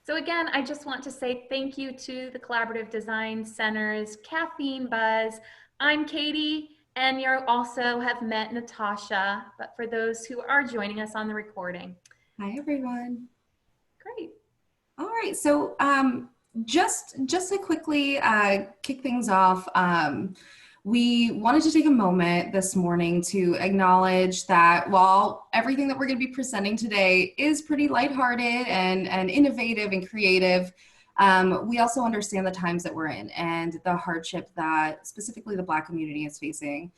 So again, I just want to say thank you to the Collaborative Design Center's Caffeine Buzz. I'm Katie, and you also have met Natasha, but for those who are joining us on the recording. Hi, everyone. Great. All right, so just to quickly kick things off, we wanted to take a moment this morning to acknowledge that while everything that we're going to be presenting today is pretty lighthearted and innovative and creative, we also understand the times that we're in and the hardship that specifically the Black community is facing.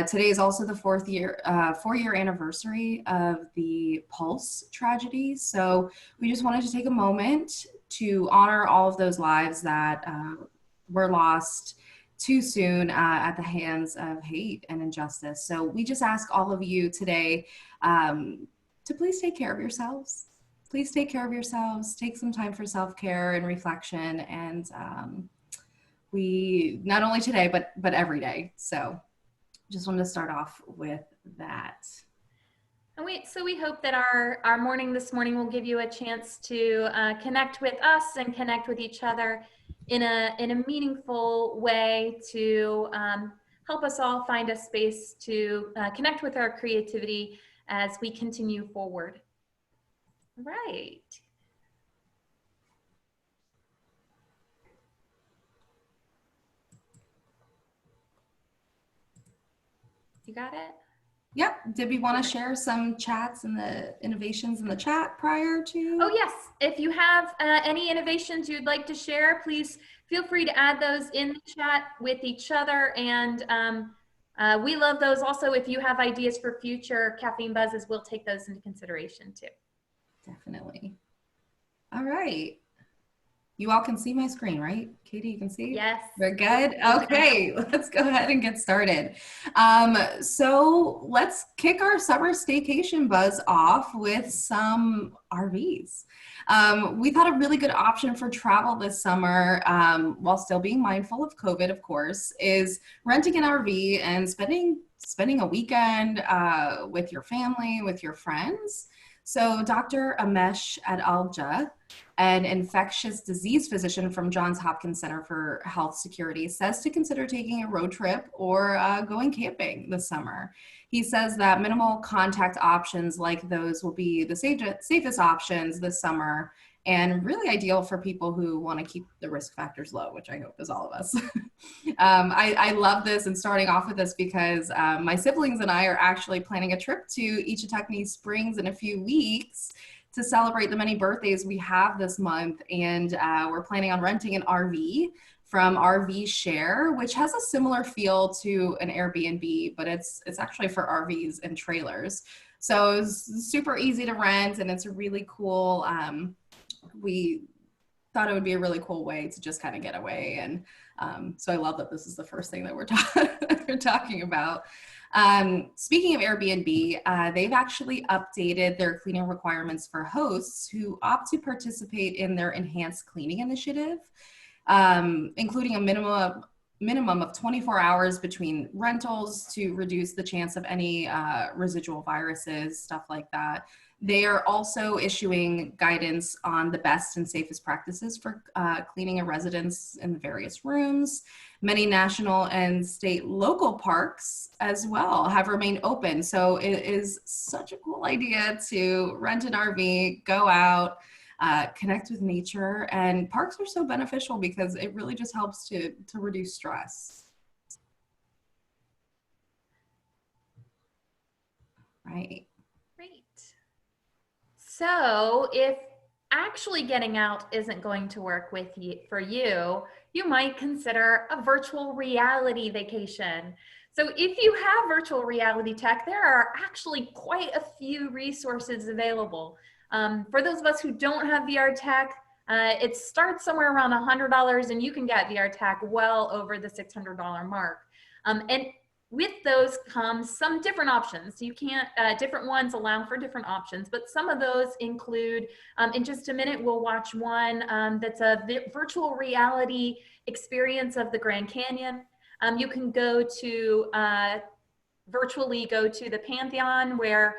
Today is also the four-year anniversary of the Pulse tragedy. So we just wanted to take a moment to honor all of those lives that were lost too soon at the hands of hate and injustice. So we just ask all of you today to please take care of yourselves. Please take care of yourselves. Take some time for self-care and reflection. And we, not only today, but every day. So just wanted to start off with that. And we hope that our morning this morning will give you a chance to connect with us and connect with each other in a meaningful way to help us all find a space to connect with our creativity as we continue forward. Right. You got it? Yep. Did we want to share some chats and the innovations in the chat prior to? Oh, yes. If you have any innovations you'd like to share, please feel free to add those in the chat with each other. And we love those. Also, if you have ideas for future Caffeine Buzzes, we'll take those into consideration too. Definitely. All right. You all can see my screen, right? Katie, you can see? Yes. We're good? Okay, let's go ahead and get started. So let's kick our summer staycation buzz off with some RVs. We thought a really good option for travel this summer, while still being mindful of COVID, of course, is renting an RV and spending a weekend with your family, with your friends. So Dr. Amesh Adalja, an infectious disease physician from Johns Hopkins Center for Health Security, says to consider taking a road trip or going camping this summer. He says that minimal contact options like those will be the safest options this summer and really ideal for people who want to keep the risk factors low, which I hope is all of us. I love this and starting off with this because my siblings and I are actually planning a trip to Ichetucknee Springs in a few weeks to celebrate the many birthdays we have this month. And we're planning on renting an RV from RV Share, which has a similar feel to an Airbnb, but it's actually for RVs and trailers. So it's super easy to rent and it's a really cool, we thought it would be a really cool way to just kind of get away. And so I love that this is the first thing that we're talking about. Speaking of Airbnb, they've actually updated their cleaning requirements for hosts who opt to participate in their enhanced cleaning initiative, including a minimum of 24 hours between rentals to reduce the chance of any residual viruses, stuff like that. They are also issuing guidance on the best and safest practices for cleaning a residence in various rooms. Many national and state local parks as well have remained open. So it is such a cool idea to rent an RV, go out, connect with nature. And parks are so beneficial because it really just helps to reduce stress. Right. So if actually getting out isn't going to work for you, you might consider a virtual reality vacation. So if you have virtual reality tech, there are actually quite a few resources available. For those of us who don't have VR tech, it starts somewhere around $100 and you can get VR tech well over the $600 mark. And with those comes some different options. You can't, different ones allow for different options, but some of those include, in just a minute, we'll watch one that's a virtual reality experience of the Grand Canyon. You can go to, virtually go to the Pantheon where,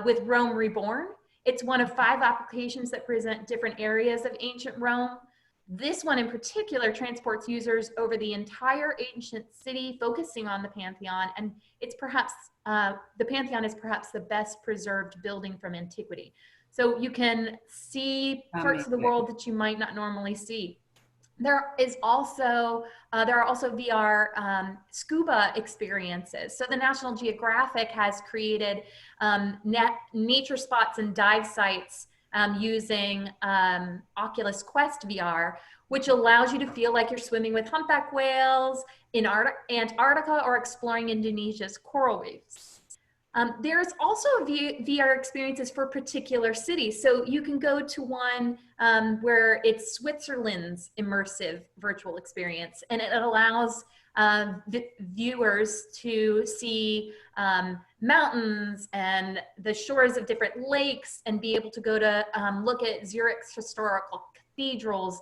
with Rome Reborn, It's one of 5 applications that present different areas of ancient Rome. This one in particular transports users over the entire ancient city, focusing on the Pantheon, and it's perhaps, the Pantheon is perhaps the best preserved building from antiquity. So you can see parts of the world that you might not normally see. There are also VR scuba experiences. So the National Geographic has created nature spots and dive sites using Oculus Quest VR, which allows you to feel like you're swimming with humpback whales in Antarctica or exploring Indonesia's coral reefs. There's also VR experiences for particular cities. So you can go to one where it's Switzerland's immersive virtual experience, and it allows viewers to see mountains and the shores of different lakes and be able to go to look at Zurich's historical cathedrals.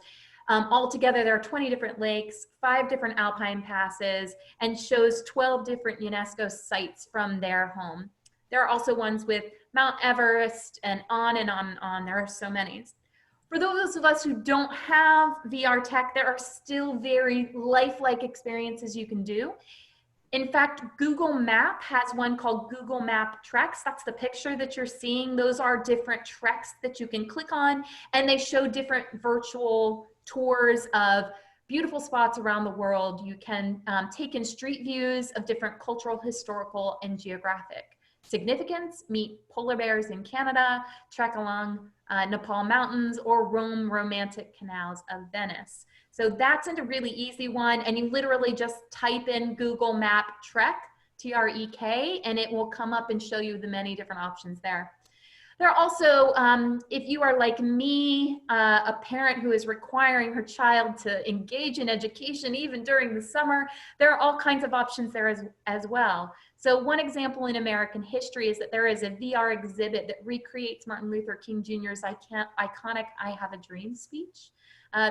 Altogether, there are 20 different lakes, 5 different alpine passes, and shows 12 different UNESCO sites from their home. There are also ones with Mount Everest and on and on and on. There are so many. For those of us who don't have VR tech, there are still very lifelike experiences you can do. In fact, Google Map has one called Google Map Treks. That's the picture that you're seeing. Those are different treks that you can click on, and they show different virtual tours of beautiful spots around the world. You can take in street views of different cultural, historical, and geographic significance, meet polar bears in Canada, trek along Nepal mountains, or roam romantic canals of Venice. So that's a really easy one, and you literally just type in Google Map Trek, T-R-E-K, and it will come up and show you the many different options there. There are also, if you are like me, a parent who is requiring her child to engage in education even during the summer, there are all kinds of options there as well. So one example in American history is that there is a VR exhibit that recreates Martin Luther King Jr.'s iconic "I Have a Dream" speech.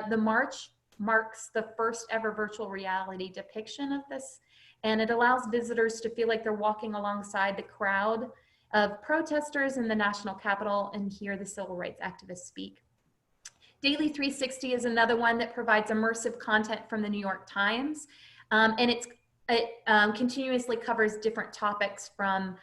The march marks the first ever virtual reality depiction of this, and it allows visitors to feel like they're walking alongside the crowd of protesters in the national Capitol and hear the civil rights activists speak. Daily 360 is another one that provides immersive content from the New York Times, and it continuously covers different topics from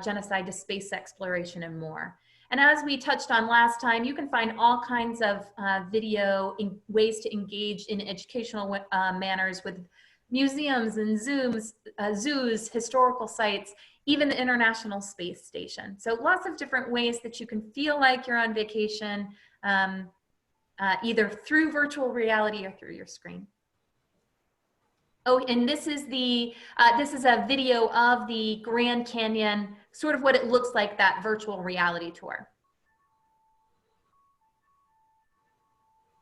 genocide to space exploration and more. And as we touched on last time, you can find all kinds of video ways to engage in educational manners with museums and zoos, historical sites, even the International Space Station. So lots of different ways that you can feel like you're on vacation, either through virtual reality or through your screen. Oh, and this is a video of the Grand Canyon, sort of what it looks like, that virtual reality tour.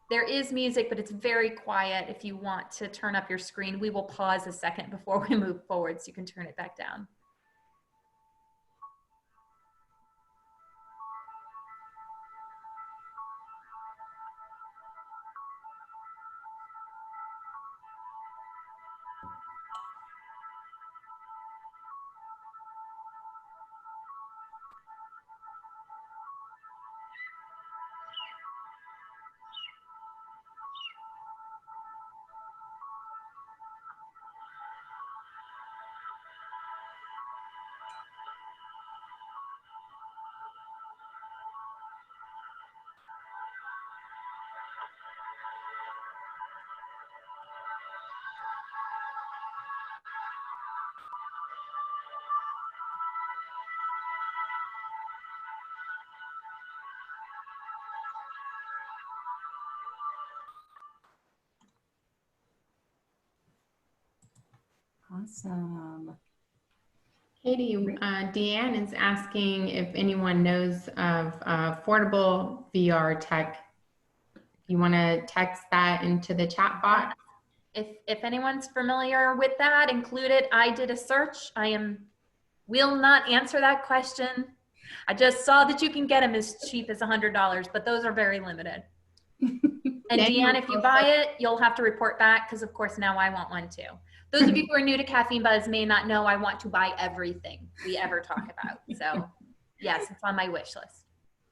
There is music, but it's very quiet. If you want to turn up your screen, we will pause a second before we move forward so you can turn it back down. Awesome. Katie, Deanne is asking if anyone knows of affordable VR tech. You want to text that into the chat box? If anyone's familiar with that, include it. I did a search. Will not answer that question. I just saw that you can get them as cheap as $100, but those are very limited. And Deanne, if you buy it, you'll have to report back, because of course now I want one too. Those of you who are new to Caffeine Buzz may not know I want to buy everything we ever talk about. So yes, it's on my wish list.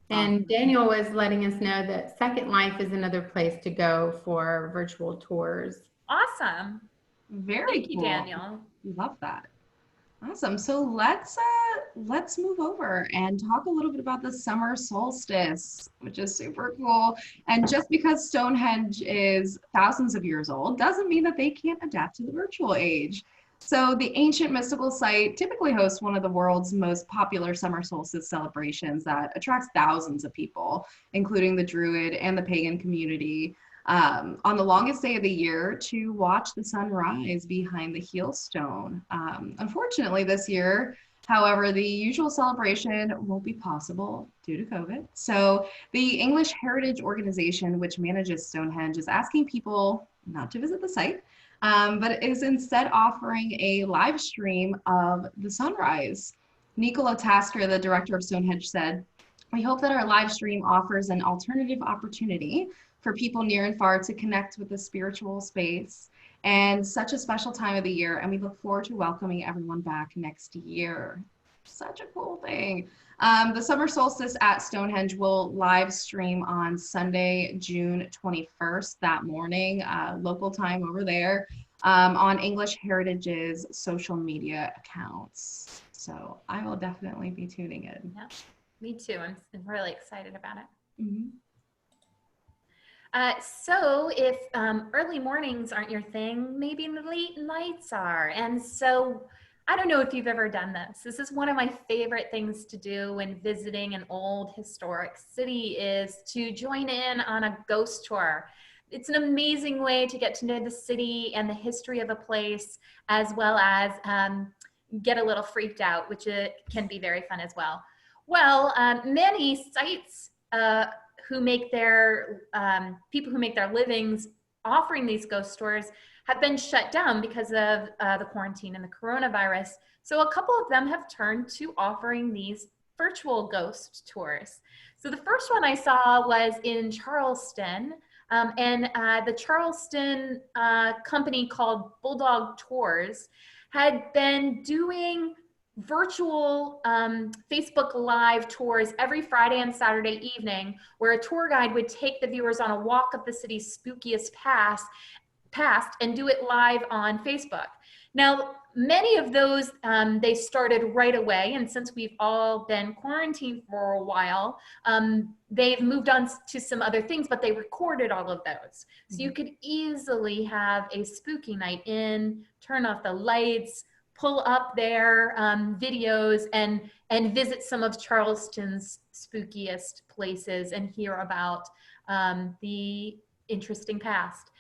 And Daniel was letting us know that Second Life is another place to go for virtual tours. Awesome. Very Thank you, cool. Daniel. Love that. Awesome. So let's move over and talk a little bit about the summer solstice, which is super cool. And just because Stonehenge is thousands of years old doesn't mean that they can't adapt to the virtual age. So the ancient mystical site typically hosts one of the world's most popular summer solstice celebrations that attracts thousands of people, including the Druid and the pagan community, on the longest day of the year to watch the sun rise behind the heel stone. Unfortunately, this year, however, the usual celebration won't be possible due to COVID. So the English Heritage Organization, which manages Stonehenge, is asking people not to visit the site, but is instead offering a live stream of the sunrise. Nicola Tasker, the director of Stonehenge, said, "We hope that our live stream offers an alternative opportunity for people near and far to connect with the spiritual space and such a special time of the year. And we look forward to welcoming everyone back next year." Such a cool thing. The summer solstice at Stonehenge will live stream on Sunday, June 21st, that morning, local time over there, on English Heritage's social media accounts. So I will definitely be tuning in. Yeah, me too. I'm really excited about it. Mm-hmm. So if early mornings aren't your thing, maybe late nights are. And so I don't know if you've ever done this. This is one of my favorite things to do when visiting an old historic city, is to join in on a ghost tour. It's an amazing way to get to know the city and the history of a place, as well as get a little freaked out, which can be very fun as well. Well, many sites who make their people who make their livings offering these ghost tours have been shut down because of the quarantine and the coronavirus. So a couple of them have turned to offering these virtual ghost tours. So the first one I saw was in Charleston, and the Charleston company called Bulldog Tours had been doing virtual Facebook Live tours every Friday and Saturday evening, where a tour guide would take the viewers on a walk of the city's spookiest past and do it live on Facebook. Now, many of those, they started right away, and since we've all been quarantined for a while, they've moved on to some other things, but they recorded all of those. So you could easily have a spooky night in, turn off the lights, pull up their videos and visit some of Charleston's spookiest places and hear about the interesting past.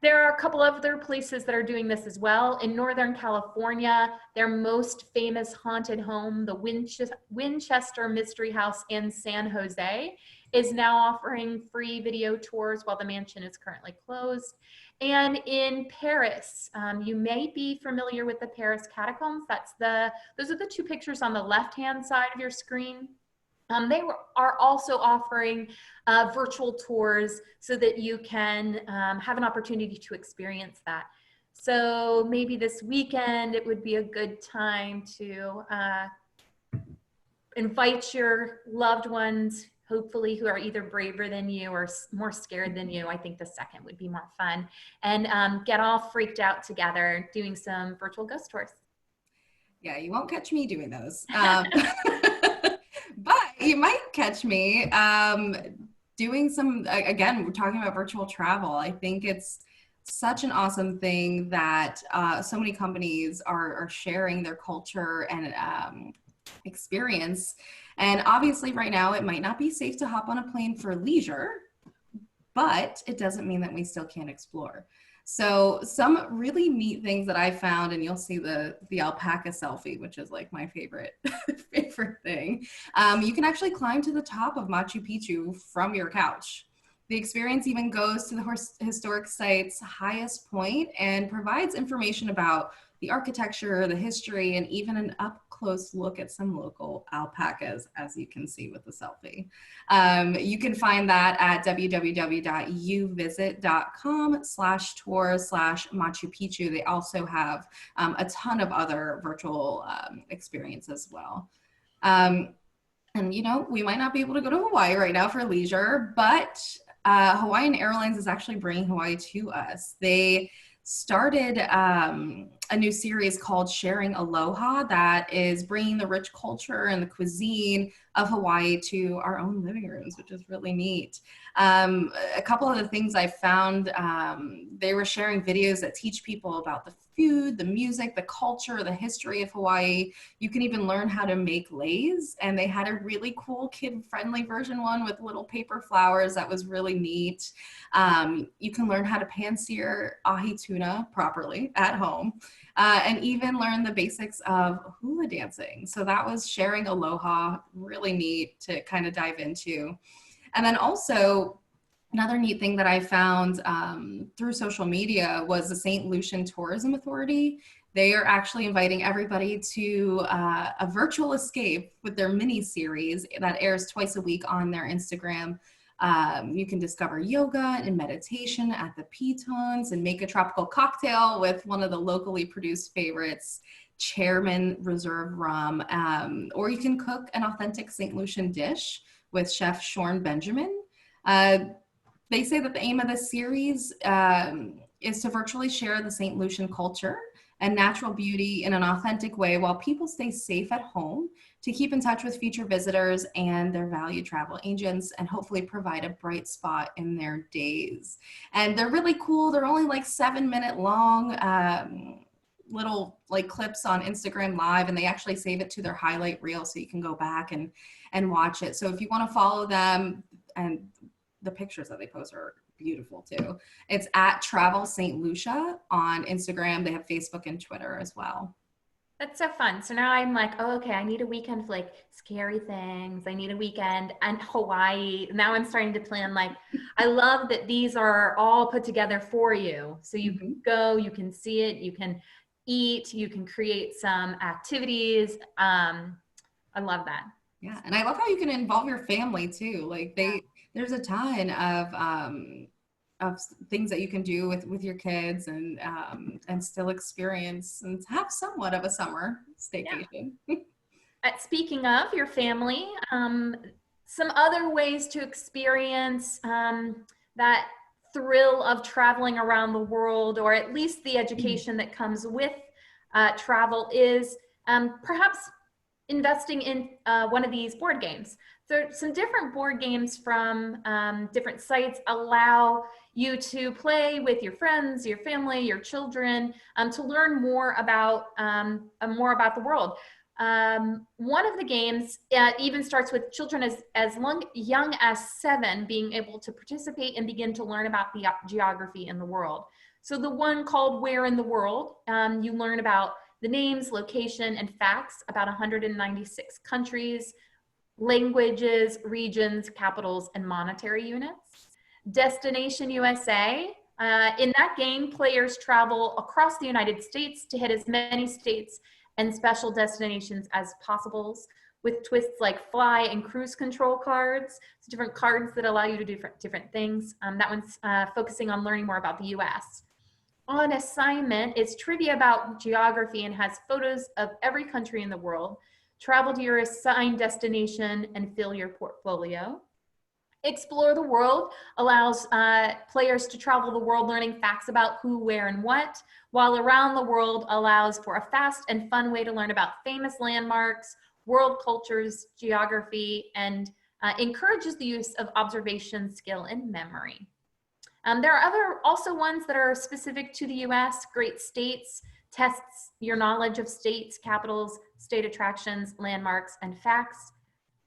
There are a couple of other places that are doing this as well. In Northern California, their most famous haunted home, the Winchester Mystery House in San Jose, is now offering free video tours while the mansion is currently closed. And in Paris, you may be familiar with the Paris catacombs. Those are the two pictures on the left-hand side of your screen. They are also offering virtual tours so that you can have an opportunity to experience that. So maybe this weekend it would be a good time to invite your loved ones, hopefully who are either braver than you or more scared than you. I think the second would be more fun. And get all freaked out together doing some virtual ghost tours. Yeah, you won't catch me doing those. But you might catch me doing some, again, we're talking about virtual travel. I think it's such an awesome thing that so many companies are sharing their culture and experience. And obviously right now it might not be safe to hop on a plane for leisure, but it doesn't mean that we still can't explore. So some really neat things that I found, and you'll see the alpaca selfie, which is like my favorite thing. You can actually climb to the top of Machu Picchu from your couch. The experience even goes to the historic site's highest point and provides information about the architecture, the history, and even an up-close look at some local alpacas, as you can see with the selfie. You can find that at www.uvisit.com/tour/Machu Picchu. They also have a ton of other virtual experiences as well. And, you know, we might not be able to go to Hawaii right now for leisure, but Hawaiian Airlines is actually bringing Hawaii to us. They started a new series called Sharing Aloha that is bringing the rich culture and the cuisine of Hawaii to our own living rooms, which is really neat. A couple of the things I found, they were sharing videos that teach people about the food, the music, the culture, the history of Hawaii. You can even learn how to make leis, and they had a really cool kid-friendly version one with little paper flowers that was really neat. You can learn how to pan-sear ahi tuna properly at home, and even learn the basics of hula dancing. So that was Sharing Aloha, really neat to kind of dive into. And then also, another neat thing that I found through social media was the St. Lucian Tourism Authority. They are actually inviting everybody to a virtual escape with their mini series that airs twice a week on their Instagram. You can discover yoga and meditation at the pitons and make a tropical cocktail with one of the locally produced favorites, Chairman Reserve Rum, or you can cook an authentic St. Lucian dish with Chef Shorn Benjamin. They say that the aim of this series is to virtually share the St. Lucian culture and natural beauty in an authentic way while people stay safe at home, to keep in touch with future visitors and their valued travel agents, and hopefully provide a bright spot in their days. And they're really cool. They're only like 7-minute long little like clips on Instagram Live, and they actually save it to their highlight reel so you can go back and watch it. So if you want to follow them, and the pictures that they post are beautiful too. It's at Travel St. Lucia on Instagram. They have Facebook and Twitter as well. That's so fun. So now I'm like, oh, okay, I need a weekend of like scary things. I need a weekend and Hawaii. Now I'm starting to plan, like, I love that these are all put together for you. So you can go, you can see it, you can eat, you can create some activities. I love that. Yeah, and I love how you can involve your family too. Like there's a ton of things that you can do with your kids and still experience and have somewhat of a summer staycation. Yeah. Speaking of your family, some other ways to experience that thrill of traveling around the world, or at least the education that comes with travel, is perhaps investing in one of these board games. So some different board games from different sites allow you to play with your friends, your family, your children, to learn more about the world. One of the games even starts with children as young as 7 being able to participate and begin to learn about the geography in the world. So the one called Where in the World, you learn about the names, location, and facts about 196 countries, languages, regions, capitals, and monetary units. Destination USA. In that game, players travel across the United States to hit as many states and special destinations as possible, with twists like fly and cruise control cards. So different cards that allow you to do different things. That one's focusing on learning more about the US. On Assignment, it's trivia about geography and has photos of every country in the world. Travel to your assigned destination and fill your portfolio. Explore the World allows players to travel the world learning facts about who, where, and what, while Around the World allows for a fast and fun way to learn about famous landmarks, world cultures, geography, and encourages the use of observation, skill, and memory. There are also ones that are specific to the US. Great States tests your knowledge of states, capitals, state attractions, landmarks, and facts.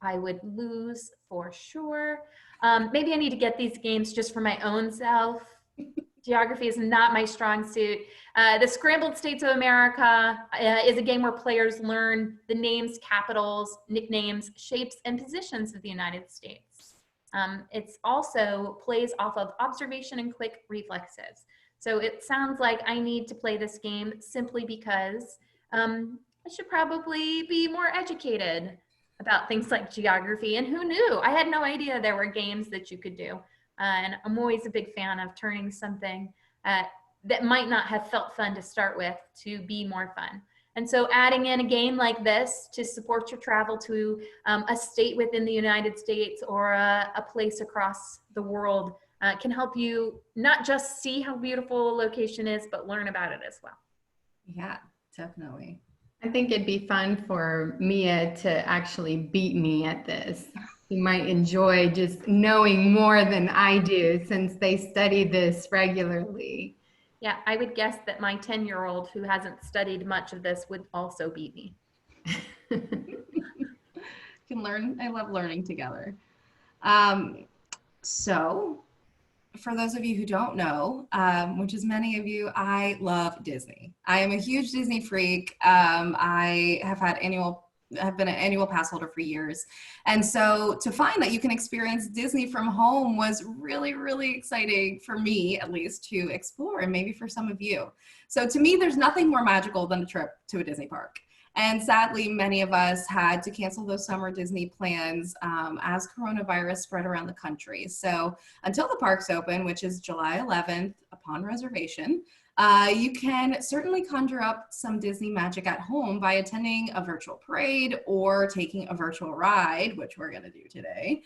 I would lose for sure. Maybe I need to get these games just for my own self. Geography is not my strong suit. The Scrambled States of America is a game where players learn the names, capitals, nicknames, shapes, and positions of the United States. It's also plays off of observation and quick reflexes. So it sounds like I need to play this game simply because I should probably be more educated about things like geography. And who knew? I had no idea there were games that you could do. And I'm always a big fan of turning something that might not have felt fun to start with to be more fun. And so adding in a game like this to support your travel to a state within the United States or a place across the world can help you not just see how beautiful a location is, but learn about it as well. Yeah, definitely. I think it'd be fun for Mia to actually beat me at this. She might enjoy just knowing more than I do since they study this regularly. Yeah, I would guess that my 10-year-old who hasn't studied much of this would also beat me. Can learn. I love learning together. So for those of you who don't know, which is many of you, I love Disney. I am a huge Disney freak. I have been an annual pass holder for years. And so to find that you can experience Disney from home was really, really exciting for me, at least, to explore, and maybe for some of you. So to me, there's nothing more magical than a trip to a Disney park. And sadly, many of us had to cancel those summer Disney plans as coronavirus spread around the country. So until the parks open, which is July 11th, upon reservation, you can certainly conjure up some Disney magic at home by attending a virtual parade or taking a virtual ride, which we're going to do today.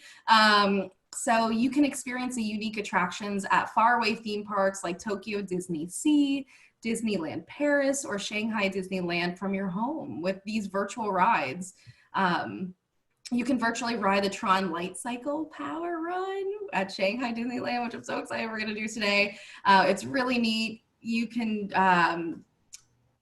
So you can experience the unique attractions at faraway theme parks like Tokyo Disney Sea, Disneyland Paris, or Shanghai Disneyland from your home with these virtual rides. You can virtually ride the Tron Light Cycle Power Run at Shanghai Disneyland, which I'm so excited we're going to do today. It's really neat. You can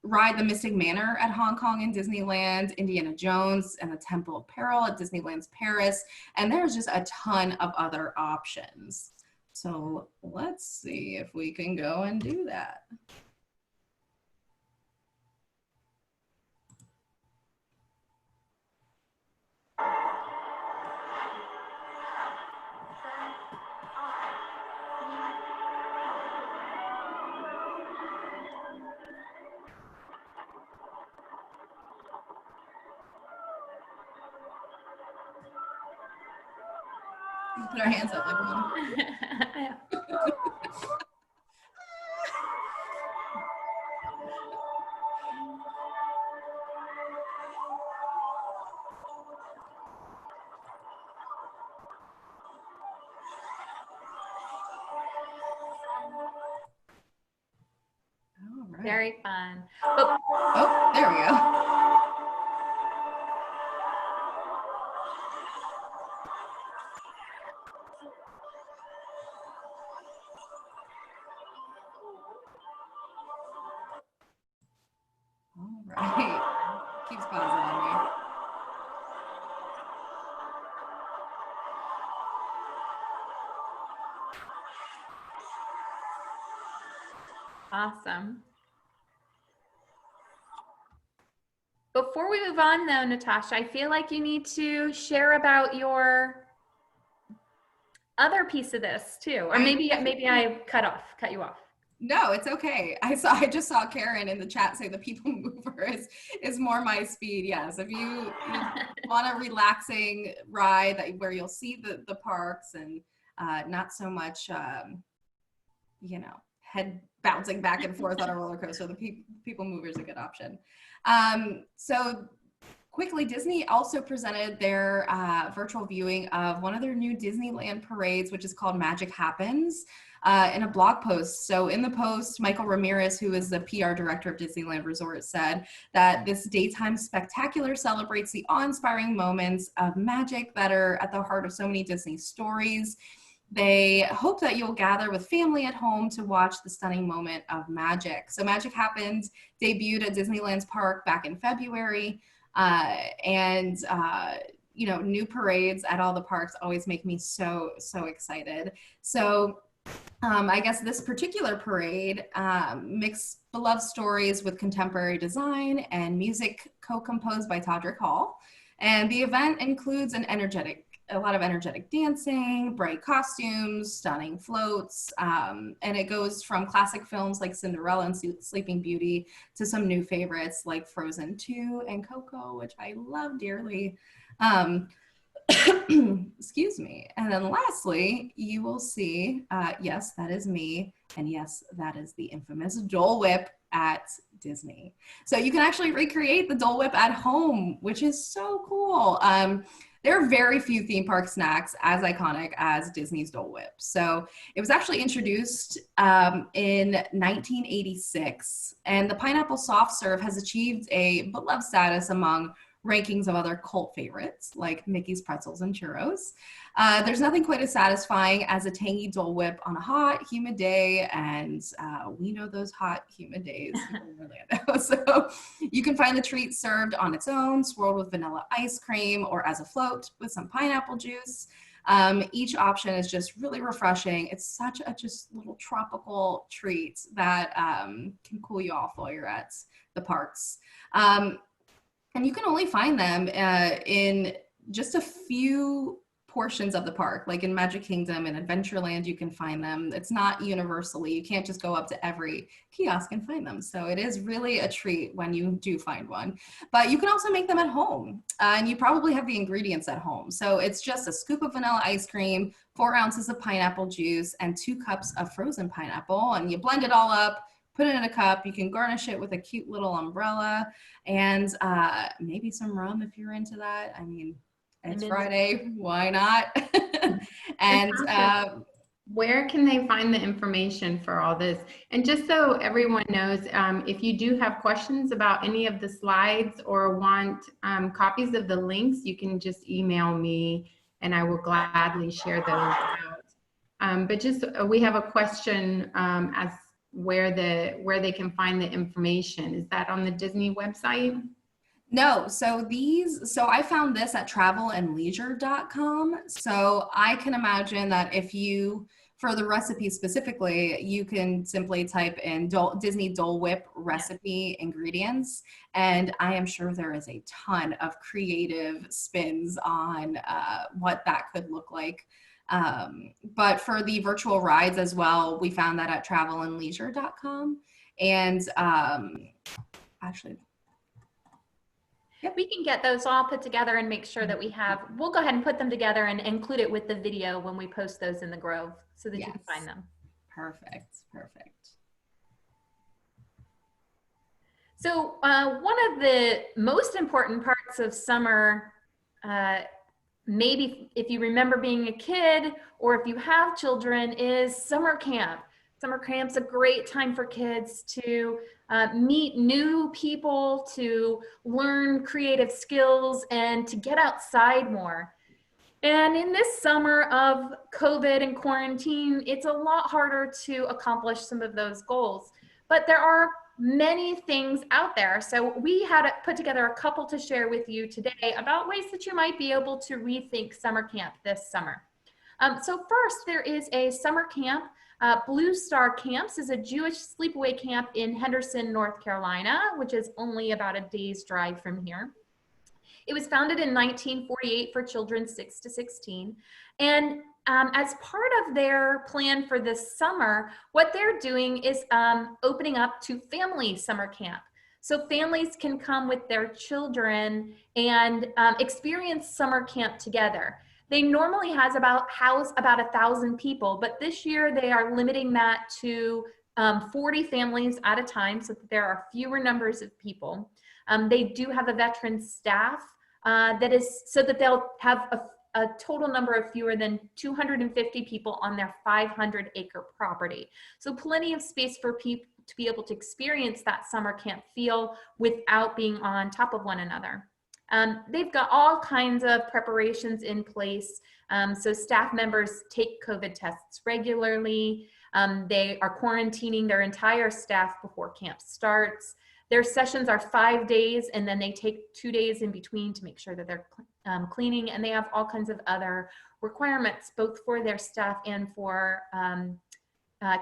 ride the Mystic Manor at Hong Kong and Disneyland, Indiana Jones and the Temple of Peril at Disneyland's Paris, and there's just a ton of other options. So let's see if we can go and do that. Put our hands up, everyone. All right. Very fun. Oh, there we go. All right. Keeps pausing on me. Awesome. Before we move on though, Natasha, I feel like you need to share about your other piece of this too. Or maybe I cut you off. No, it's okay. I just saw Karen in the chat say the people mover is more my speed. Yes, if you want a relaxing ride where you'll see the parks and not so much, head bouncing back and forth on a roller coaster, the people mover is a good option. So quickly, Disney also presented their virtual viewing of one of their new Disneyland parades, which is called Magic Happens, in a blog post. So in the post, Michael Ramirez, who is the PR director of Disneyland Resort, said that this daytime spectacular celebrates the awe-inspiring moments of magic that are at the heart of so many Disney stories. They hope that you'll gather with family at home to watch the stunning moment of magic. So Magic Happens debuted at Disneyland's park back in February. New parades at all the parks always make me so excited. So I guess this particular parade mixed beloved stories with contemporary design and music co-composed by Todrick Hall. And the event includes a lot of energetic dancing, bright costumes, stunning floats, and it goes from classic films like Cinderella and Sleeping Beauty to some new favorites like Frozen 2 and Coco, which I love dearly. Excuse me. And then lastly, you will see, yes, that is me. And yes, that is the infamous Dole Whip at Disney. So you can actually recreate the Dole Whip at home, which is so cool. There are very few theme park snacks as iconic as Disney's Dole Whip. So it was actually introduced in 1986, and the pineapple soft serve has achieved a beloved status among rankings of other cult favorites like Mickey's Pretzels and Churros. There's nothing quite as satisfying as a tangy Dole Whip on a hot, humid day, and we know those hot, humid days here in Orlando. So you can find the treat served on its own, swirled with vanilla ice cream, or as a float with some pineapple juice. Each option is just really refreshing. It's such a just little tropical treat that can cool you off while you're at the parks. And you can only find them in just a few portions of the park, like in Magic Kingdom and Adventureland, you can find them. It's not universally. You can't just go up to every kiosk and find them. So it is really a treat when you do find one. But you can also make them at home, and you probably have the ingredients at home. So it's just a scoop of vanilla ice cream, 4 ounces of pineapple juice, and 2 cups of frozen pineapple, and you blend it all up. Put it in a cup. You can garnish it with a cute little umbrella and maybe some rum if you're into that. I mean, it's Friday. Why not? And where can they find the information for all this? And just so everyone knows, if you do have questions about any of the slides or want copies of the links, you can just email me and I will gladly share those out. But just we have a question as where they can find the information. Is that on the Disney website? No, so I found this at travelandleisure.com. So I can imagine that if you, for the recipe specifically, you can simply type in Disney Dole Whip recipe ingredients. And I am sure there is a ton of creative spins on what that could look like. But for the virtual rides as well, we found that at travelandleisure.com. And actually, yep. We can get those all put together and make sure that we'll go ahead and put them together and include it with the video when we post those in the Grove so that you can find them. Perfect. So one of the most important parts of summer, maybe if you remember being a kid or if you have children, is summer camp. Summer camp's a great time for kids to meet new people, to learn creative skills, and to get outside more. And in this summer of COVID and quarantine, it's a lot harder to accomplish some of those goals. But there are many things out there. So we had put together a couple to share with you today about ways that you might be able to rethink summer camp this summer. So first, there is a summer camp. Blue Star Camps is a Jewish sleepaway camp in Henderson, North Carolina, which is only about a day's drive from here. It was founded in 1948 for children 6 to 16. And as part of their plan for this summer, what they're doing is opening up to family summer camp. So families can come with their children and experience summer camp together. They normally house about 1,000 people, but this year they are limiting that to 40 families at a time so that there are fewer numbers of people. They do have a veteran staff that is so that they'll have a total number of fewer than 250 people on their 500-acre property. So plenty of space for people to be able to experience that summer camp feel without being on top of one another. They've got all kinds of preparations in place. So staff members take COVID tests regularly. They are quarantining their entire staff before camp starts. Their sessions are 5 days, and then they take 2 days in between to make sure that they're cleaning, and they have all kinds of other requirements, both for their staff and for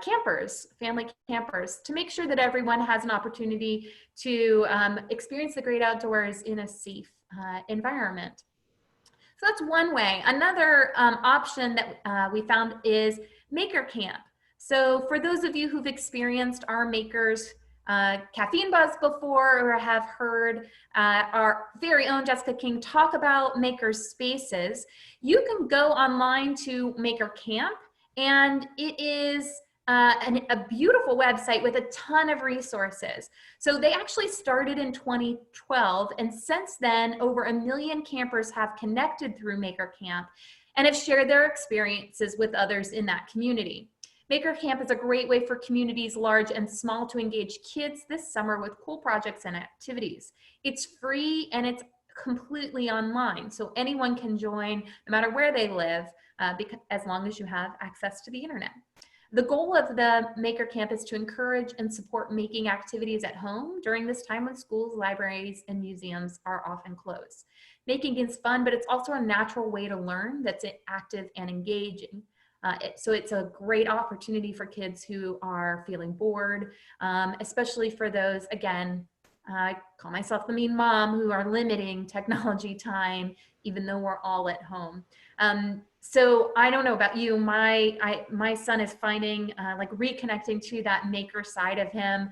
campers, family campers, to make sure that everyone has an opportunity to experience the great outdoors in a safe environment. So that's one way. Another option that we found is Maker Camp. So for those of you who've experienced our Makers Caffeine Buzz before, or have heard our very own Jessica King talk about Maker Spaces, you can go online to Maker Camp, and it is a beautiful website with a ton of resources. So they actually started in 2012, and since then, over 1 million campers have connected through Maker Camp and have shared their experiences with others in that community. Maker Camp is a great way for communities large and small to engage kids this summer with cool projects and activities. It's free and it's completely online, so anyone can join no matter where they live, as long as you have access to the internet. The goal of the Maker Camp is to encourage and support making activities at home during this time when schools, libraries, and museums are often closed. Making is fun, but it's also a natural way to learn that's active and engaging. So it's a great opportunity for kids who are feeling bored, especially for those, again, I call myself the mean mom, who are limiting technology time, even though we're all at home. So I don't know about you, my son is finding, like reconnecting to that maker side of him.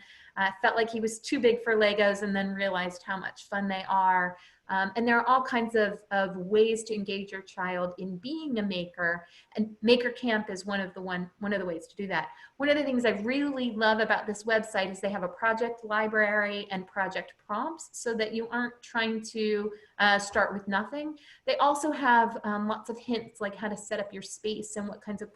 Felt like he was too big for Legos and then realized how much fun they are. And there are all kinds of ways to engage your child in being a maker, and Maker Camp is one of the ways to do that. One of the things I really love about this website is they have a project library and project prompts, so that you aren't trying to start with nothing. They also have lots of hints, like how to set up your space and what kinds of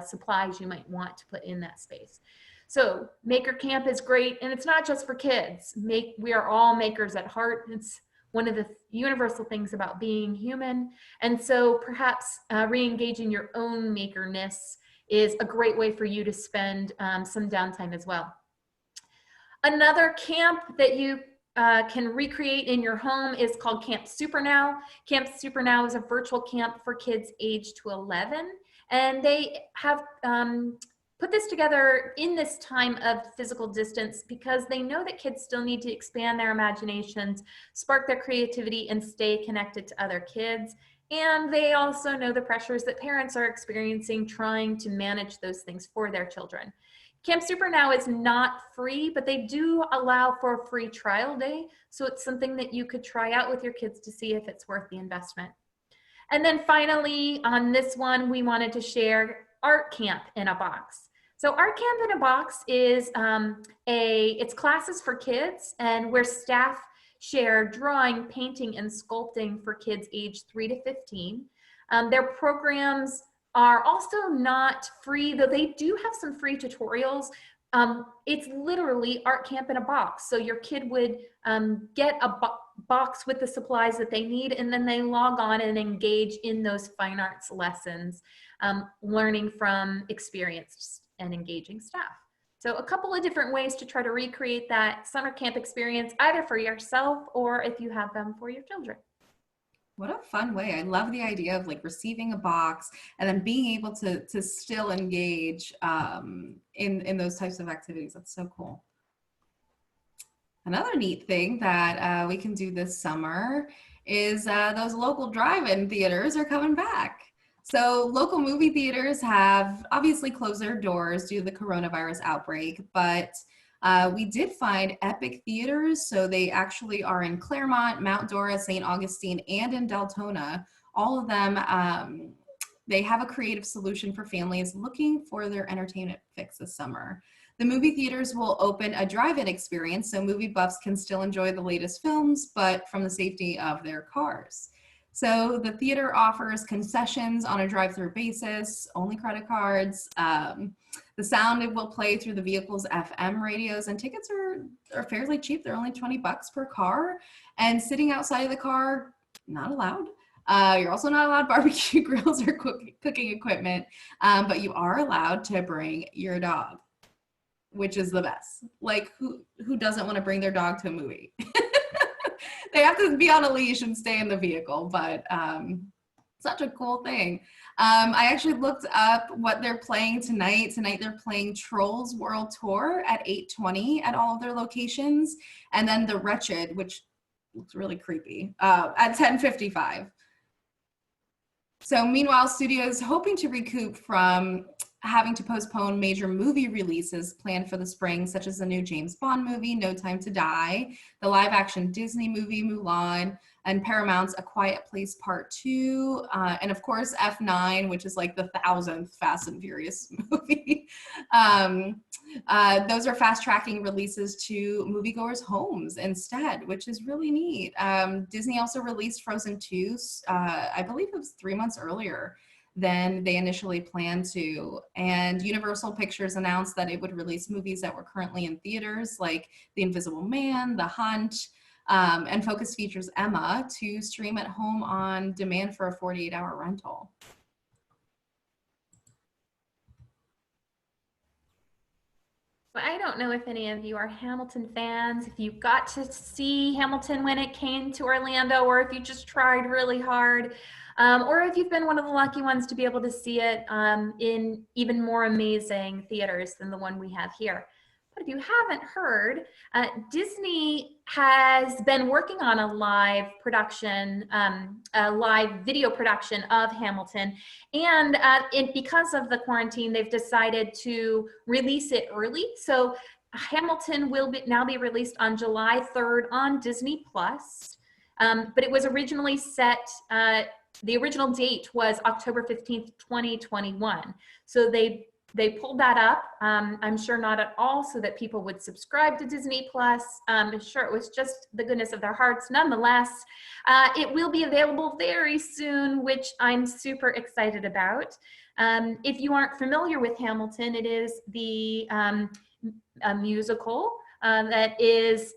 supplies you might want to put in that space. So Maker Camp is great, and it's not just for kids. We are all makers at heart. It's one of the universal things about being human. And so perhaps re-engaging your own makerness is a great way for you to spend some downtime as well. Another camp that you can recreate in your home is called Camp Super Now. Camp Super Now is a virtual camp for kids aged to 11. And they have put this together in this time of physical distance because they know that kids still need to expand their imaginations, spark their creativity, and stay connected to other kids. And they also know the pressures that parents are experiencing trying to manage those things for their children. Camp Super Now is not free, but they do allow for a free trial day. So it's something that you could try out with your kids to see if it's worth the investment. And then finally, on this one, we wanted to share Art Camp in a Box. So Art Camp in a Box is it's classes for kids, and where staff share drawing, painting, and sculpting for kids aged 3 to 15. Their programs are also not free, though they do have some free tutorials. It's literally Art Camp in a Box. So your kid would get a box with the supplies that they need, and then they log on and engage in those fine arts lessons, learning from experienced and engaging staff. So a couple of different ways to try to recreate that summer camp experience, either for yourself or if you have them for your children. What a fun way. I love the idea of like receiving a box and then being able to still engage in those types of activities. That's so cool. Another neat thing that we can do this summer is those local drive-in theaters are coming back. So local movie theaters have obviously closed their doors due to the coronavirus outbreak, but we did find Epic Theaters. So they actually are in Claremont, Mount Dora, St. Augustine, and in Deltona. All of them, they have a creative solution for families looking for their entertainment fix this summer. The movie theaters will open a drive-in experience, so movie buffs can still enjoy the latest films, but from the safety of their cars. So the theater offers concessions on a drive-through basis, only credit cards. The sound will play through the vehicle's FM radios, and tickets are fairly cheap. They're only $20 per car, and sitting outside of the car, not allowed. You're also not allowed barbecue grills or cooking equipment, but you are allowed to bring your dog, which is the best. Like, who doesn't want to bring their dog to a movie? They have to be on a leash and stay in the vehicle, but such a cool thing. I actually looked up what they're playing tonight. Tonight they're playing Trolls World Tour at 8:20 at all of their locations, and then The Wretched, which looks really creepy, at 10:55. So meanwhile, studios hoping to recoup from having to postpone major movie releases planned for the spring, such as the new James Bond movie, No Time to Die, the live-action Disney movie, Mulan, and Paramount's A Quiet Place Part 2, and of course F9, which is like the 1,000th Fast and Furious movie. Those are fast-tracking releases to moviegoers' homes instead, which is really neat. Disney also released Frozen 2, I believe it was 3 months earlier than they initially planned to. And Universal Pictures announced that it would release movies that were currently in theaters, like The Invisible Man, The Hunt, and Focus Features Emma, to stream at home on demand for a 48-hour rental. Well, I don't know if any of you are Hamilton fans, if you got to see Hamilton when it came to Orlando, or if you just tried really hard, or if you've been one of the lucky ones to be able to see it in even more amazing theaters than the one we have here. But if you haven't heard, Disney has been working on a live production, a live video production of Hamilton. And because of the quarantine, they've decided to release it early. So Hamilton will now be released on July 3rd on Disney+. But it was originally set, the original date was October 15th, 2021. So they pulled that up. I'm sure not at all so that people would subscribe to Disney+. Sure, it was just the goodness of their hearts. Nonetheless, it will be available very soon, which I'm super excited about. If you aren't familiar with Hamilton, it is the a musical that is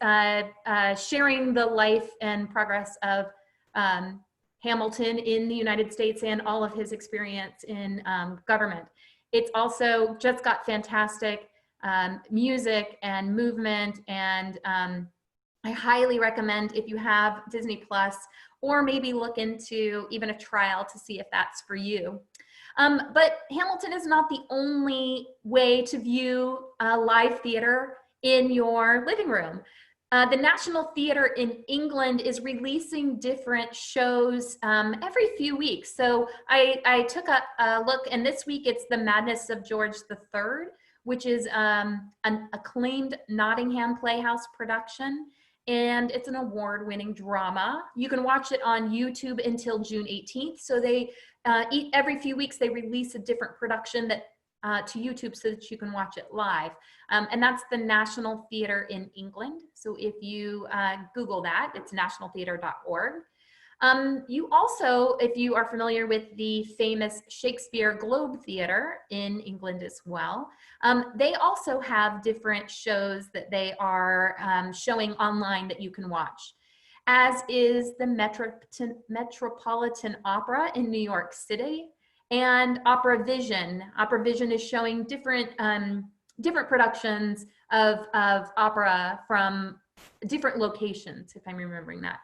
sharing the life and progress of Hamilton in the United States and all of his experience in government. It's also just got fantastic music and movement, and I highly recommend, if you have Disney Plus, or maybe look into even a trial to see if that's for you. But Hamilton is not the only way to view live theater in your living room. The National Theatre in England is releasing different shows every few weeks. So I took a look, and this week it's The Madness of George III, which is an acclaimed Nottingham Playhouse production. And it's an award-winning drama. You can watch it on YouTube until June 18th. So they every few weeks they release a different production that to YouTube so that you can watch it live. And that's the National Theatre in England. So if you Google that, it's nationaltheatre.org. You also, if you are familiar with the famous Shakespeare Globe Theatre in England as well, they also have different shows that they are showing online that you can watch, as is the Metropolitan Opera in New York City, and Opera Vision. Opera Vision is showing different different productions of opera from different locations, if I'm remembering that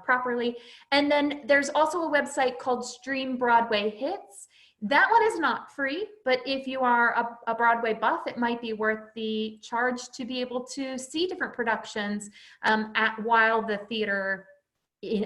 properly. And then there's also a website called Stream Broadway Hits. That one is not free, but if you are a Broadway buff, it might be worth the charge to be able to see different productions while the theater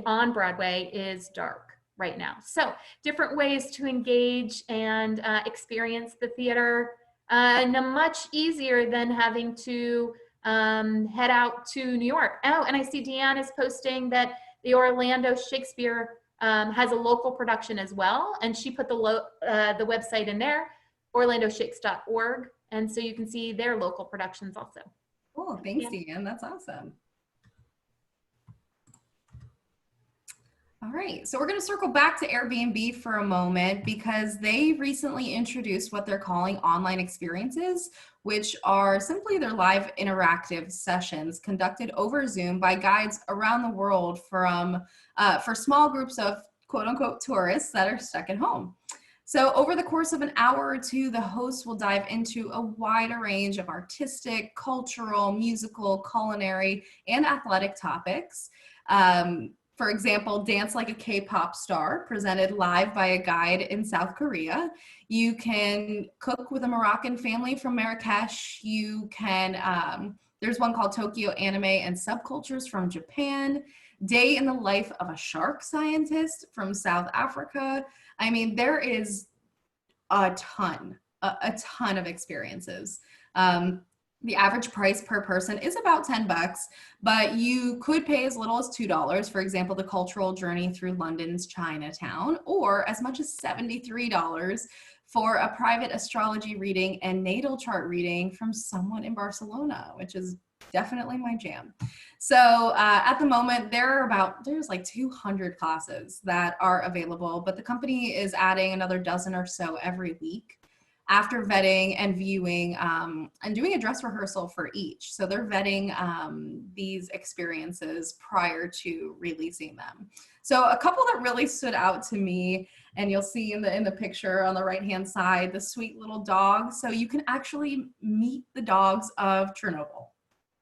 on Broadway is dark right now. So different ways to engage and experience the theater and much easier than having to head out to New York. Oh, and I see Deanne is posting that the Orlando Shakespeare has a local production as well, and she put the website in there, orlandoshakes.org, and so you can see their local productions also. Cool, thanks, Deanne. That's awesome. All right, so we're going to circle back to Airbnb for a moment because they recently introduced what they're calling online experiences, which are simply their live interactive sessions conducted over Zoom by guides around the world for small groups of quote unquote tourists that are stuck at home. So over the course of an hour or two, the hosts will dive into a wide range of artistic, cultural, musical, culinary, and athletic topics. For example, Dance Like a K-pop Star, presented live by a guide in South Korea. You can cook with a Moroccan family from Marrakesh. You can, there's one called Tokyo Anime and Subcultures from Japan. Day in the Life of a Shark Scientist from South Africa. I mean, there is a ton a ton of experiences. The average price per person is about $10, but you could pay as little as $2, for example, the cultural journey through London's Chinatown, or as much as $73 for a private astrology reading and natal chart reading from someone in Barcelona, which is definitely my jam. So at the moment, there's like 200 classes that are available, but the company is adding another dozen or so every week after vetting and viewing and doing a dress rehearsal for each. So they're vetting these experiences prior to releasing them. So a couple that really stood out to me, and you'll see in the picture on the right-hand side, the sweet little dog. So you can actually meet the dogs of Chernobyl.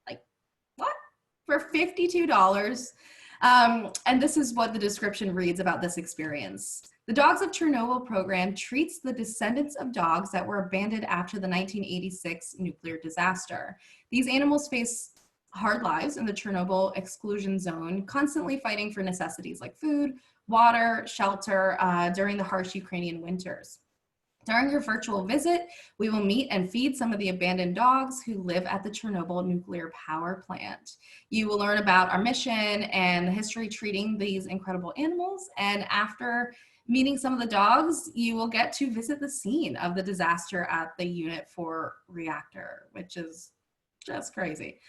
Like, what? For $52. And this is what the description reads about this experience. The Dogs of Chernobyl program treats the descendants of dogs that were abandoned after the 1986 nuclear disaster. These animals face hard lives in the Chernobyl exclusion zone, constantly fighting for necessities like food, water, shelter during the harsh Ukrainian winters. During your virtual visit, we will meet and feed some of the abandoned dogs who live at the Chernobyl nuclear power plant. You will learn about our mission and the history treating these incredible animals. And after meeting some of the dogs, you will get to visit the scene of the disaster at the Unit 4 reactor, which is just crazy.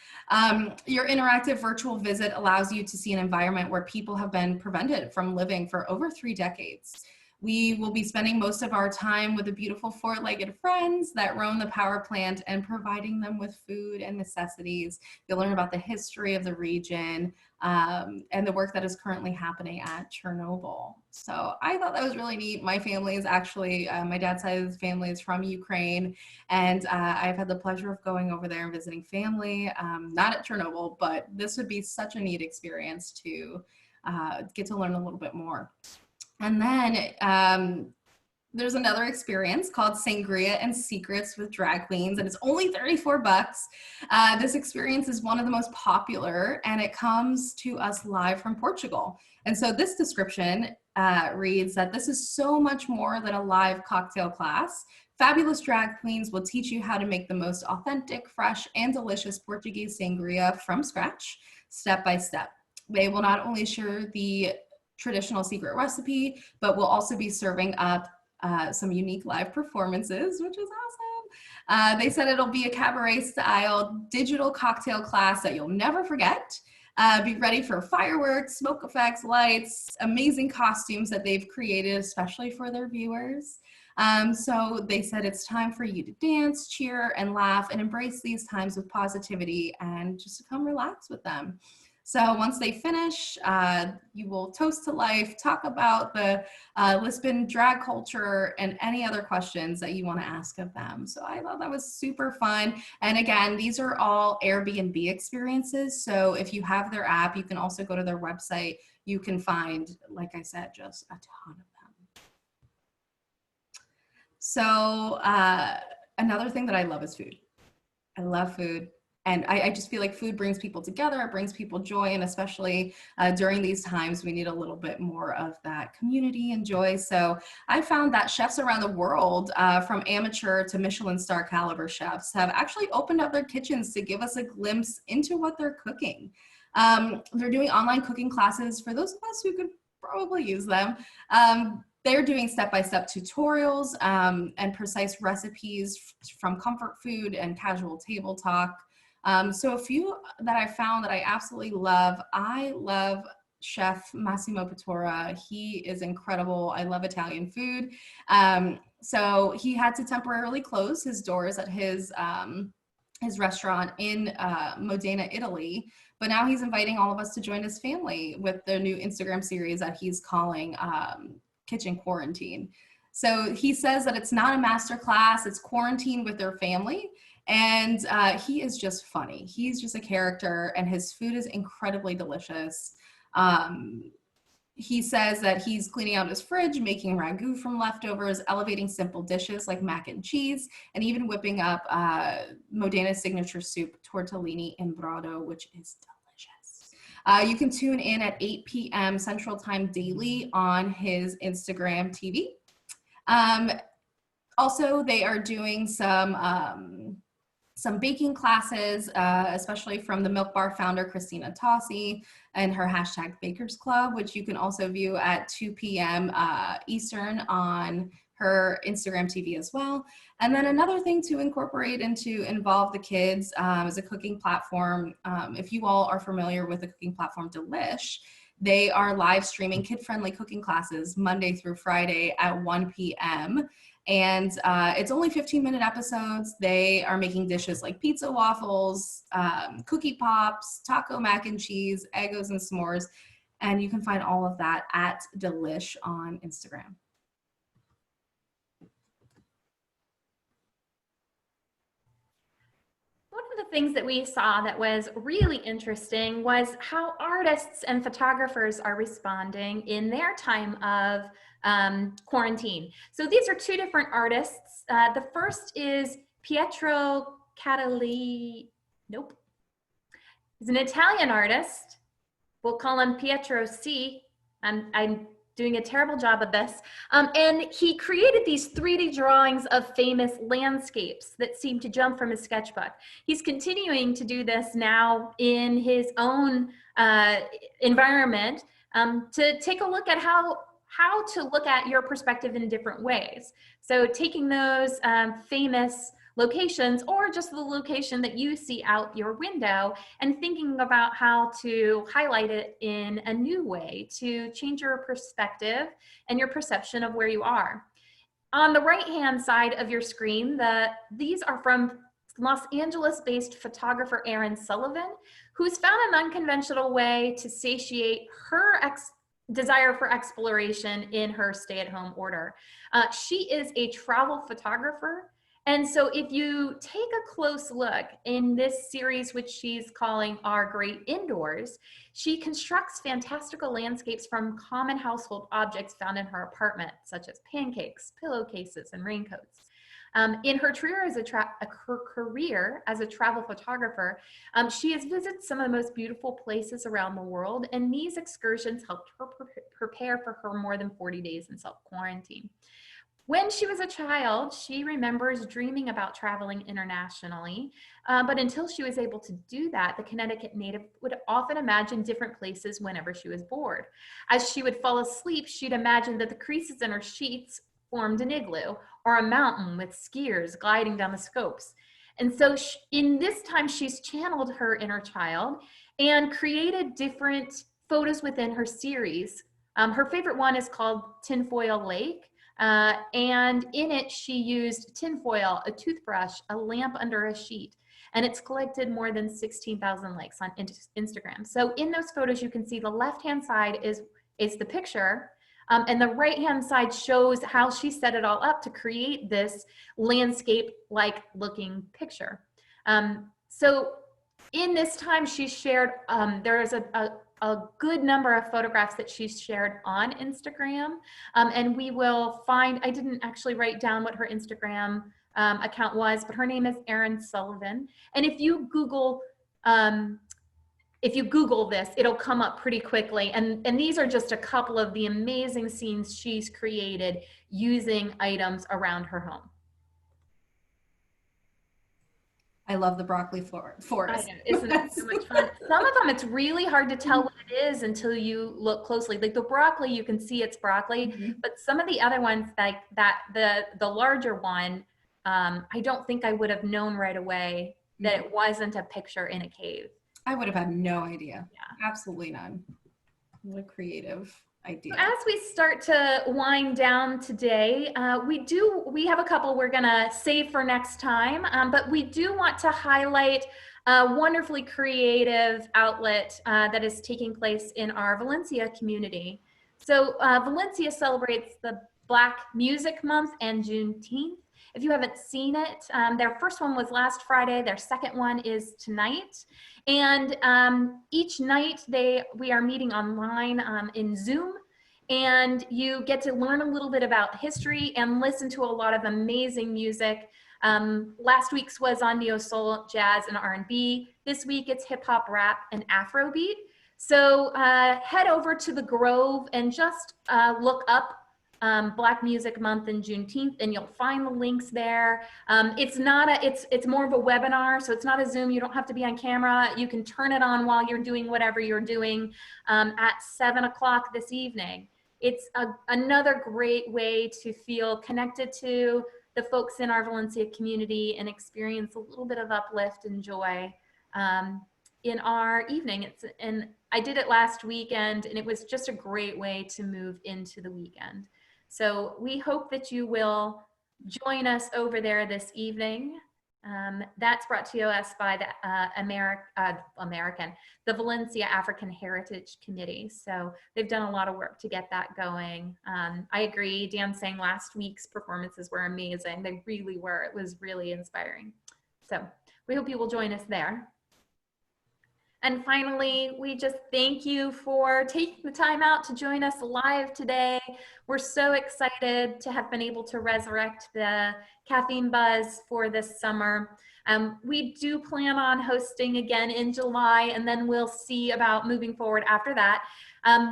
Your interactive virtual visit allows you to see an environment where people have been prevented from living for over 3 decades. We will be spending most of our time with the beautiful 4-legged friends that roam the power plant and providing them with food and necessities. You'll learn about the history of the region and the work that is currently happening at Chernobyl. So I thought that was really neat. My family is actually, my dad's side of the family is from Ukraine, and I've had the pleasure of going over there and visiting family, not at Chernobyl, but this would be such a neat experience to get to learn a little bit more. And then there's another experience called Sangria and Secrets with Drag Queens, and it's only $34. This experience is one of the most popular, and it comes to us live from Portugal. And so this description reads that this is so much more than a live cocktail class. Fabulous drag queens will teach you how to make the most authentic, fresh, and delicious Portuguese sangria from scratch, step by step. They will not only share the traditional secret recipe, but we'll also be serving up some unique live performances, which is awesome. They said it'll be a cabaret style digital cocktail class that you'll never forget. Be ready for fireworks, smoke effects, lights, amazing costumes that they've created especially for their viewers. So they said it's time for you to dance, cheer, and laugh, and embrace these times with positivity and just to come relax with them. So once they finish, you will toast to life, talk about the Lisbon drag culture, and any other questions that you want to ask of them. So I thought that was super fun. And again, these are all Airbnb experiences. So if you have their app, you can also go to their website. You can find, like I said, just a ton of them. So another thing that I love is food. I love food. And I just feel like food brings people together, it brings people joy, and especially during these times, we need a little bit more of that community and joy. So I found that chefs around the world, from amateur to Michelin star caliber chefs, have actually opened up their kitchens to give us a glimpse into what they're cooking. They're doing online cooking classes for those of us who could probably use them. They're doing step-by-step tutorials and precise recipes from comfort food and casual table talk. So a few that I found that I absolutely love. I love Chef Massimo Bottura. He is incredible. I love Italian food. So he had to temporarily close his doors at his restaurant in Modena, Italy. But now he's inviting all of us to join his family with the new Instagram series that he's calling Kitchen Quarantine. So he says that it's not a master class, it's quarantine with their family. And he is just funny. He's just a character, and his food is incredibly delicious. He says that he's cleaning out his fridge, making ragu from leftovers, elevating simple dishes like mac and cheese, and even whipping up Modena's signature soup, tortellini in brodo, which is delicious. You can tune in at 8 p.m. Central Time daily on his Instagram TV. Also, they are doing some baking classes, especially from the Milk Bar founder, Christina Tossi, and her hashtag Bakers Club, which you can also view at 2 p.m. Eastern on her Instagram TV as well. And then another thing to incorporate and to involve the kids is a cooking platform. If you all are familiar with the cooking platform Delish, they are live streaming kid-friendly cooking classes Monday through Friday at 1 p.m. And it's only 15-minute episodes. They are making dishes like pizza waffles, cookie pops, taco mac and cheese, Eggos and s'mores. And you can find all of that at Delish on Instagram. One of the things that we saw that was really interesting was how artists and photographers are responding in their time of quarantine. So these are two different artists. The first is Pietro Catali, nope. He's an Italian artist. We'll call him Pietro C. I'm doing a terrible job of this. And he created these 3D drawings of famous landscapes that seem to jump from his sketchbook. He's continuing to do this now in his own environment to take a look at how to look at your perspective in different ways. So taking those famous locations or just the location that you see out your window and thinking about how to highlight it in a new way to change your perspective and your perception of where you are. On the right-hand side of your screen, these are from Los Angeles-based photographer Erin Sullivan, who's found an unconventional way to satiate her desire for exploration in her stay-at-home order. She is a travel photographer. And so if you take a close look in this series, which she's calling Our Great Indoors, she constructs fantastical landscapes from common household objects found in her apartment, such as pancakes, pillowcases, and raincoats. In her career as a travel photographer, she has visited some of the most beautiful places around the world, and these excursions helped her prepare for her more than 40 days in self-quarantine. When she was a child, she remembers dreaming about traveling internationally, but until she was able to do that, the Connecticut native would often imagine different places whenever she was bored. As she would fall asleep, she'd imagine that the creases in her sheets formed an igloo or a mountain with skiers gliding down the slopes. And so in this time, she's channeled her inner child and created different photos within her series. Her favorite one is called Tinfoil Lake. And in it, she used tinfoil, a toothbrush, a lamp under a sheet, and it's collected more than 16,000 likes on Instagram. So in those photos, you can see the left-hand side is the picture, and the right-hand side shows how she set it all up to create this landscape-like looking picture. So in this time, she shared, there is a good number of photographs that she's shared on Instagram. And we will find, I didn't actually write down what her Instagram account was, but her name is Erin Sullivan. And if you Google this, it'll come up pretty quickly. And these are just a couple of the amazing scenes she's created using items around her home. I love the broccoli forest. I know, isn't it so much fun? Some of them, it's really hard to tell what it is until you look closely. Like the broccoli, you can see it's broccoli, but some of the other ones, like that, the larger one, I don't think I would have known right away that it wasn't a picture in a cave. I would have had no idea. Yeah. Absolutely none. What a creative idea. As we start to wind down today, we have a couple we're gonna save for next time, but we do want to highlight a wonderfully creative outlet that is taking place in our Valencia community. So Valencia celebrates the Black Music Month and Juneteenth. If you haven't seen it, their first one was last Friday, their second one is tonight. And each night we are meeting online in Zoom, and you get to learn a little bit about history and listen to a lot of amazing music. Last week's was on neo soul, jazz, and R&B. This week it's hip hop, rap, and Afrobeat. So head over to the Grove and just look up Black Music Month and Juneteenth, and you'll find the links there. It's more of a webinar, so it's not a Zoom. You don't have to be on camera. You can turn it on while you're doing whatever you're doing at 7 o'clock this evening. It's another great way to feel connected to the folks in our Valencia community and experience a little bit of uplift and joy in our evening. And I did it last weekend, and it was just a great way to move into the weekend. So we hope that you will join us over there this evening. That's brought to us by the the Valencia African Heritage Committee. So they've done a lot of work to get that going. I agree, Dan saying last week's performances were amazing. They really were. It was really inspiring. So we hope you will join us there. And finally, we just thank you for taking the time out to join us live today. We're so excited to have been able to resurrect the Caffeine Buzz for this summer. We do plan on hosting again in July, and then we'll see about moving forward after that.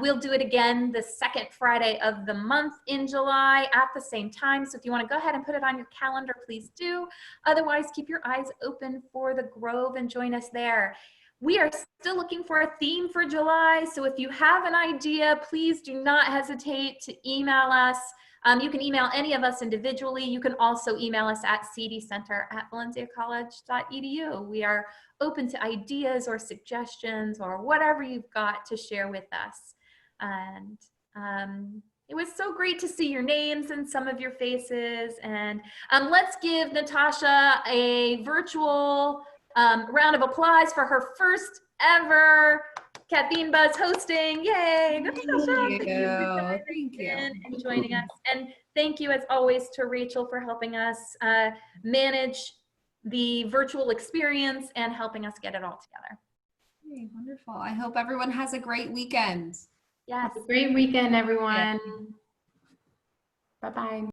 We'll do it again the second Friday of the month in July at the same time. So if you want to go ahead and put it on your calendar, please do. Otherwise, keep your eyes open for the Grove and join us there. We are still looking for a theme for July, so if you have an idea, please do not hesitate to email us. You can email any of us individually. You can also email us at cdcenter@valenciacollege.edu. We are open to ideas or suggestions or whatever you've got to share with us. And it was so great to see your names and some of your faces. And let's give Natasha a virtual round of applause for her first ever Caffeine Buzz hosting. Yay! Natasha, Thank you. Thank you. And joining us. And thank you, as always, to Rachel for helping us manage the virtual experience and helping us get it all together. Hey, wonderful. I hope everyone has a great weekend. Yes. Have a great weekend, everyone. Bye-bye.